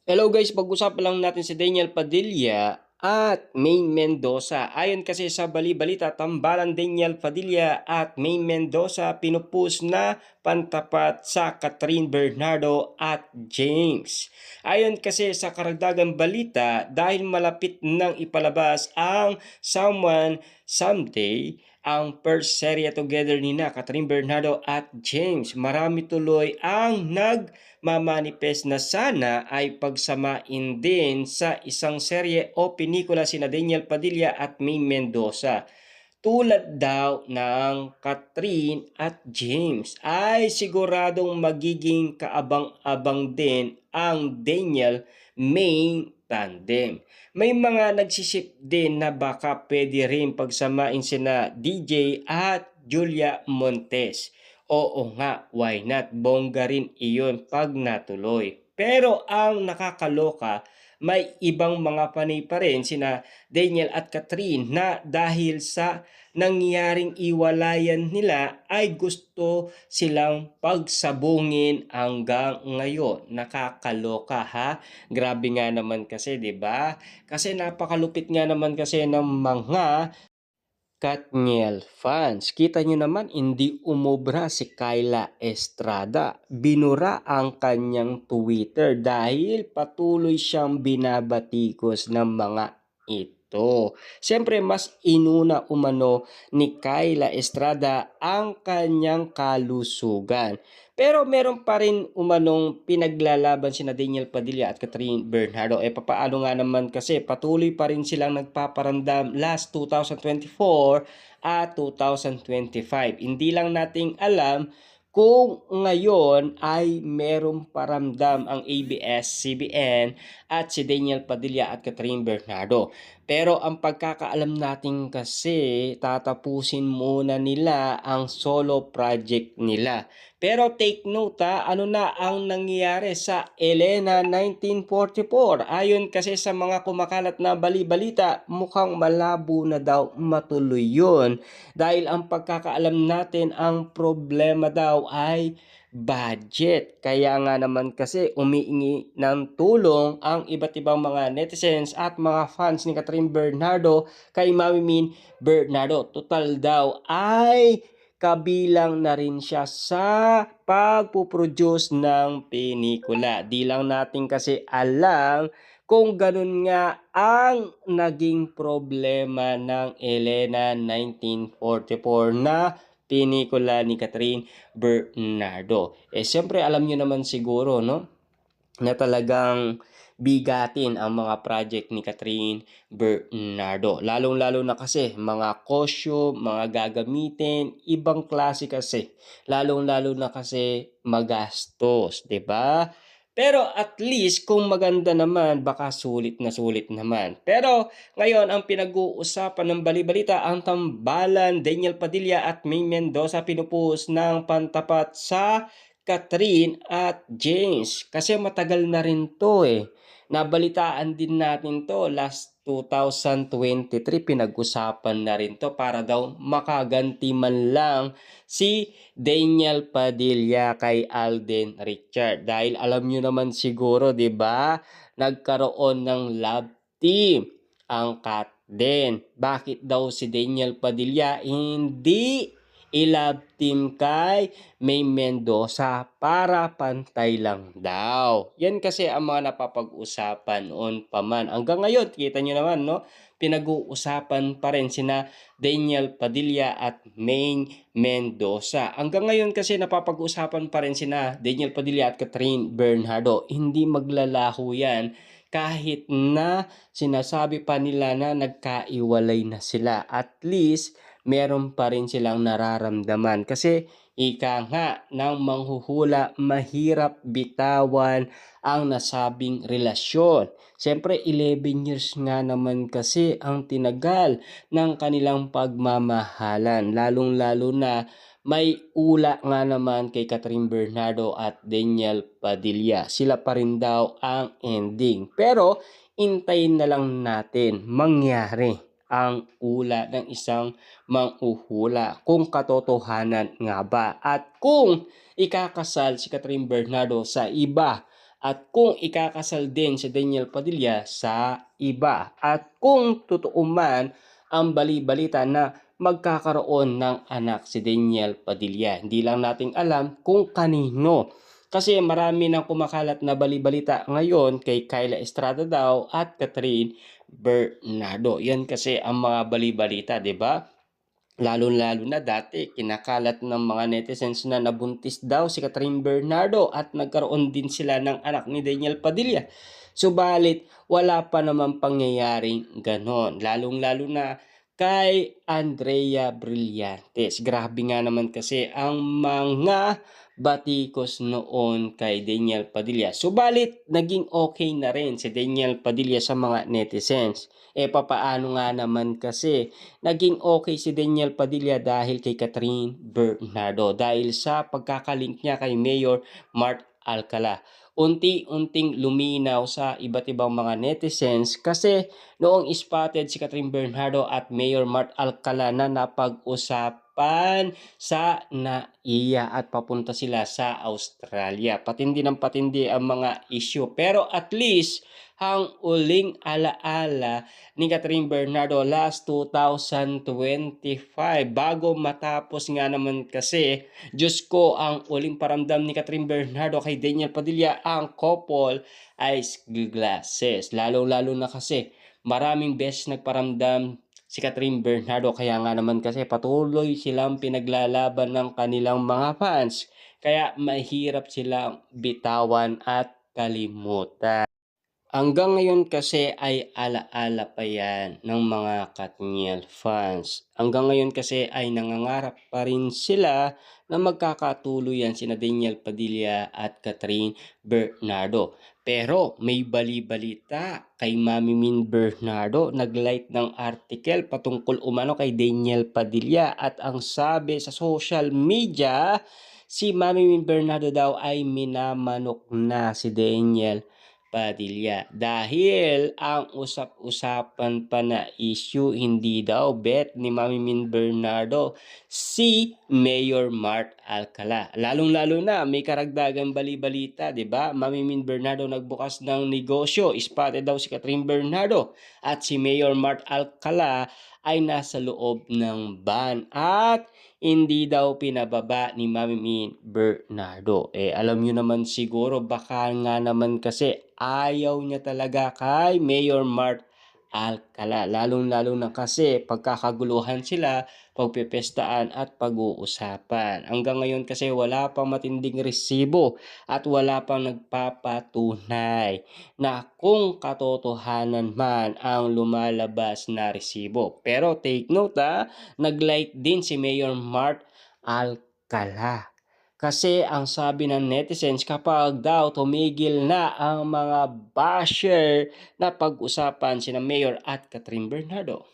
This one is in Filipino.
Hello guys, pag-usapan lang natin si Daniel Padilla at Maine Mendoza. Ayon kasi sa bali-balita, tambalan Daniel Padilla at Maine Mendoza pinupus na pantapat sa Catherine Bernardo at James. Ayon kasi sa karagdagang balita, dahil malapit nang ipalabas ang Someone Someday, ang first serye together ni na Catherine Bernardo at James, marami tuloy ang nagmamanifest na sana ay pagsamain din sa isang serye o pelikula sina Daniel Padilla at May Mendoza. Tulad daw ng Catherine at James ay siguradong magiging kaabang-abang din ang Daniel May tandem. May mga nagsisip din na baka pwede rin pagsamain sina DJ at Julia Montes. Oo nga, why not? Bongga rin iyon pag natuloy. Pero ang nakakaloka, may ibang mga panay pa rin sina Daniel at Catherine na dahil sa nangyaring iwalayan nila ay gusto silang pagsabungin hanggang ngayon. Nakakaloka ha? Grabe nga naman kasi 'di ba? Kasi napakalupit nga naman kasi ng mga Katniel fans. Kita nyo naman, hindi umobra si Kyla Estrada. Binura ang kanyang Twitter dahil patuloy siyang binabatikos ng mga ito. Siyempre, mas inuna umano ni Kyla Estrada ang kanyang kalusugan. Pero meron pa rin umanong pinaglalaban sina Daniel Padilla at Catherine Bernardo. Papaano nga naman kasi patuloy pa rin silang nagpaparamdam last 2024 at 2025. Hindi lang nating alam kung ngayon ay merong paramdam ang ABS-CBN at si Daniel Padilla at Catherine Bernardo. Pero ang pagkakaalam natin kasi tatapusin muna nila ang solo project nila. Pero take note ano na ang nangyayari sa Elena 1944. Ayon kasi sa mga kumakalat na bali-balita, mukhang malabo na daw matuloy yun. Dahil ang pagkakaalam natin, ang problema daw ay budget. Kaya nga naman kasi umiingi ng tulong ang iba't ibang mga netizens at mga fans ni Catherine Bernardo kay Mami Min Bernardo. Total daw ay kabilang na rin siya sa pagpuproduce ng pelikula. Di lang natin kasi alam kung ganun nga ang naging problema ng Elena 1944 na pelikula ni Catherine Bernardo. Siyempre alam nyo naman siguro, no? Na talagang bigatin ang mga project ni Catherine Bernardo. Lalong-lalo na kasi mga costume, mga gagamitin, ibang klase kasi. Lalong-lalo na kasi magastos, 'di ba? Pero at least kung maganda naman, baka sulit na sulit naman. Pero ngayon ang pinag-uusapan ng bali-balita, ang tambalan Daniel Padilla at May Mendoza pinupost ng pantapat sa Catherine at James. Kasi matagal na rin to Nabalitaan din natin to last 2023, pinag-usapan na rin to para daw makaganti man lang si Daniel Padilla kay Alden Richard. Dahil alam nyo naman siguro, 'di ba? Nagkaroon ng love team ang Kat din. Bakit daw si Daniel Padilla hindi i-love team kay May Mendoza para pantay lang daw? Yan kasi ang mga napapag-usapan noon pa man. Hanggang ngayon, kita nyo naman, no? Pinag-uusapan pa rin sina Daniel Padilla at May Mendoza. Hanggang ngayon kasi napapag-usapan pa rin sina Daniel Padilla at Catherine Bernardo. Hindi maglalaho yan kahit na sinasabi pa nila na nagkaiwalay na sila. At least meron pa rin silang nararamdaman. Kasi ika nga ng manghuhula, mahirap bitawan ang nasabing relasyon. Siyempre, 11 years nga naman kasi ang tinagal ng kanilang pagmamahalan. Lalong-lalo na may ula nga naman kay Catherine Bernardo at Daniel Padilla. Sila pa rin daw ang ending. Pero, intayin na lang natin mangyari ang ula ng isang manghuhula kung katotohanan nga ba at kung ikakasal si Catherine Bernardo sa iba at kung ikakasal din si Daniel Padilla sa iba at kung totoo man ang bali-balita na magkakaroon ng anak si Daniel Padilla. Hindi lang natin alam kung kanino. Kasi marami nang kumakalat na bali-balita ngayon kay Kyla Estrada daw at Catherine Bernardo. Yan kasi ang mga bali-balita, 'di ba? Lalo-lalo na dati kinakalat ng mga netizens na nabuntis daw si Catherine Bernardo at nagkaroon din sila ng anak ni Daniel Padilla. Subalit wala pa naman pangyayaring ganon. Lalong-lalo na kay Andrea Brillantes. Grabe nga naman kasi ang mga batikos noon kay Daniel Padilla. Subalit naging okay na rin si Daniel Padilla sa mga netizens. Papaano nga naman kasi naging okay si Daniel Padilla dahil kay Catherine Bernardo dahil sa pagkakalink niya kay Mayor Mart Alcala. Unti-unting luminaw sa iba't ibang mga netizens kasi noong spotted si Catherine Bernardo at Mayor Mart Alcala na napag-usapan sa NAIA at papunta sila sa Australia. Patindi ng patindi ang mga issue pero at least ang uling alaala ni Catherine Bernardo last 2025 bago matapos nga naman kasi Diyos ko ang uling paramdam ni Catherine Bernardo kay Daniel Padilla ang couple ice glasses lalo-lalo na kasi maraming beses nagparamdam si Catherine Bernardo kaya nga naman kasi patuloy silang pinaglalaban ng kanilang mga fans kaya mahirap silang bitawan at kalimutan. Hanggang ngayon kasi ay ala-ala pa yan ng mga Katniel fans. Hanggang ngayon kasi ay nangangarap pa rin sila na magkakatuluyan sina Daniel Padilla at Catherine Bernardo. Pero may bali-balita kay Mami Min Bernardo, nag-light ng article patungkol umano kay Daniel Padilla at ang sabi sa social media, si Mami Min Bernardo daw ay minamanok na si Daniel Padilla dahil ang usap-usapan pa na issue hindi daw bet ni Mami Min Bernardo si Mayor Mart Alcala. Lalong-lalo na may karagdagang bali-balita, 'di ba? Mami Min Bernardo nagbukas ng negosyo, spotted daw si Catherine Bernardo at si Mayor Mart Alcala ay nasa loob ng van at hindi daw pinababa ni Mami Min Bernardo. Alam nyo naman siguro baka nga naman kasi ayaw niya talaga kay Mayor Mart Alcala. Lalong-lalo na kasi pagkakaguluhan sila, pagpepestaan at pag-uusapan. Hanggang ngayon kasi wala pang matinding resibo at wala pang nagpapatunay na kung katotohanan man ang lumalabas na resibo. Pero take note nag-like din si Mayor Mart Alcala. Kasi ang sabi ng netizens kapag daw tumigil na ang mga basher na pag-usapan sina Mayor at Catherine Bernardo.